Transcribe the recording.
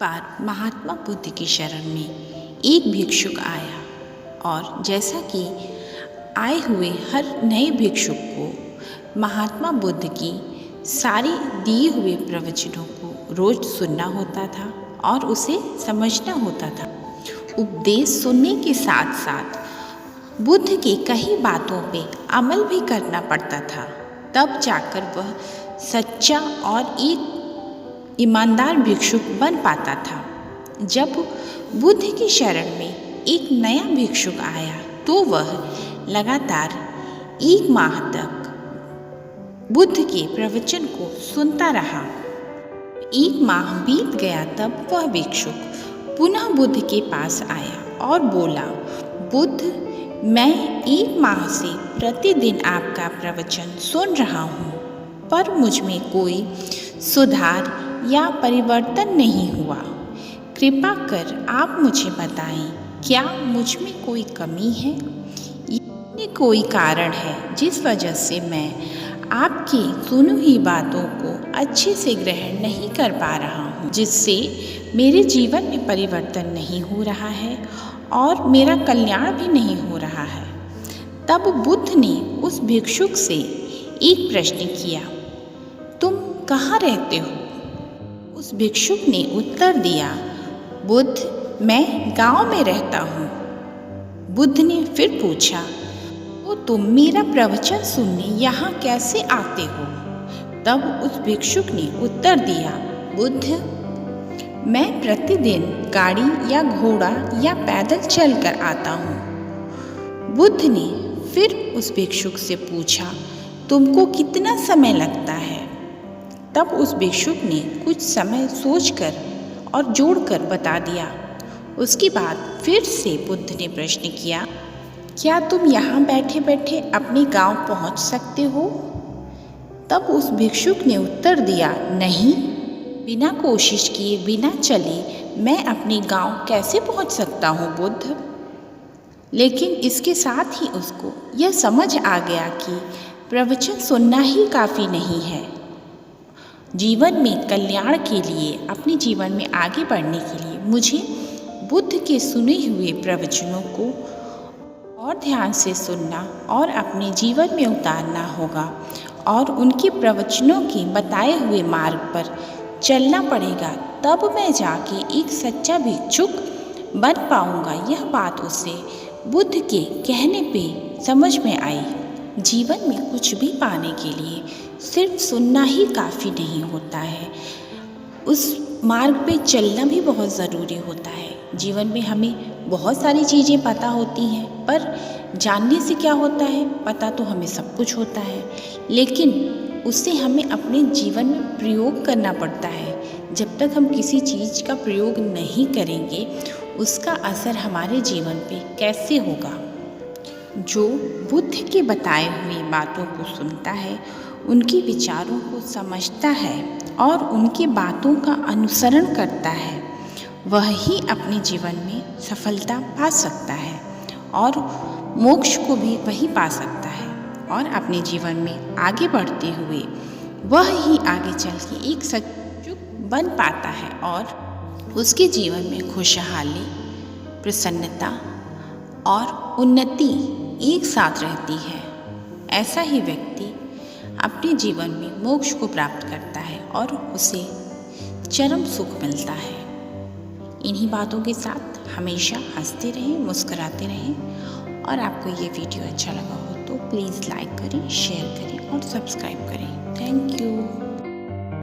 बार महात्मा बुद्ध की शरण में एक भिक्षुक आया और जैसा कि आए हुए हर नए भिक्षुक को महात्मा बुद्ध की सारी दिए हुए प्रवचनों को रोज सुनना होता था और उसे समझना होता था। उपदेश सुनने के साथ साथ बुद्ध की कई बातों पे अमल भी करना पड़ता था, तब जाकर वह सच्चा और एक ईमानदार भिक्षुक बन पाता था। जब बुद्ध की शरण में एक नया भिक्षुक आया तो वह लगातार 1 माह तक बुद्ध के प्रवचन को सुनता रहा। 1 माह बीत गया तब वह भिक्षुक पुनः बुद्ध के पास आया और बोला, बुद्ध, मैं 1 माह से प्रतिदिन आपका प्रवचन सुन रहा हूँ, पर मुझ में कोई सुधार या परिवर्तन नहीं हुआ। कृपा कर आप मुझे बताएं, क्या मुझ में कोई कमी है या कोई कारण है जिस वजह से मैं आपकी सुनी हुई बातों को अच्छे से ग्रहण नहीं कर पा रहा हूँ, जिससे मेरे जीवन में परिवर्तन नहीं हो रहा है और मेरा कल्याण भी नहीं हो रहा है। तब बुद्ध ने उस भिक्षुक से एक प्रश्न किया, तुम कहाँ रहते हो? उस भिक्षुक ने उत्तर दिया, बुद्ध, मैं गांव में रहता हूँ। बुद्ध ने फिर पूछा, तो तुम मेरा प्रवचन सुनने यहाँ कैसे आते हो? तब उस भिक्षुक ने उत्तर दिया, बुद्ध, मैं प्रतिदिन गाड़ी या घोड़ा या पैदल चलकर आता हूँ। बुद्ध ने फिर उस भिक्षुक से पूछा, तुमको कितना समय लगता है? तब उस भिक्षुक ने कुछ समय सोचकर और जोड़कर बता दिया। उसके बाद फिर से बुद्ध ने प्रश्न किया, क्या तुम यहाँ बैठे बैठे अपने गांव पहुँच सकते हो? तब उस भिक्षुक ने उत्तर दिया, नहीं, बिना कोशिश किए बिना चले मैं अपने गांव कैसे पहुँच सकता हूँ बुद्ध। लेकिन इसके साथ ही उसको यह समझ आ गया कि प्रवचन सुनना ही काफ़ी नहीं है। जीवन में कल्याण के लिए, अपने जीवन में आगे बढ़ने के लिए मुझे बुद्ध के सुने हुए प्रवचनों को और ध्यान से सुनना और अपने जीवन में उतारना होगा और उनके प्रवचनों के बताए हुए मार्ग पर चलना पड़ेगा। तब मैं जाके एक सच्चा भिक्षुक बन पाऊंगा। यह बात उसे बुद्ध के कहने पे समझ में आई। जीवन में कुछ भी पाने के लिए सिर्फ सुनना ही काफ़ी नहीं होता है, उस मार्ग पे चलना भी बहुत ज़रूरी होता है। जीवन में हमें बहुत सारी चीज़ें पता होती हैं, पर जानने से क्या होता है? पता तो हमें सब कुछ होता है, लेकिन उससे हमें अपने जीवन में प्रयोग करना पड़ता है। जब तक हम किसी चीज़ का प्रयोग नहीं करेंगे, उसका असर हमारे जीवन पे कैसे होगा? जो बुद्ध के बताए हुए बातों को सुनता है, उनके विचारों को समझता है और उनकी बातों का अनुसरण करता है, वह ही अपने जीवन में सफलता पा सकता है और मोक्ष को भी वही पा सकता है। और अपने जीवन में आगे बढ़ते हुए वह ही आगे चल के एक सच्चा बन पाता है और उसके जीवन में खुशहाली, प्रसन्नता और उन्नति एक साथ रहती है। ऐसा ही व्यक्ति अपने जीवन में मोक्ष को प्राप्त करता है और उसे चरम सुख मिलता है। इन्हीं बातों के साथ हमेशा हंसते रहें, मुस्कुराते रहें। और आपको ये वीडियो अच्छा लगा हो तो प्लीज़ लाइक करें, शेयर करें और सब्सक्राइब करें। Thank you.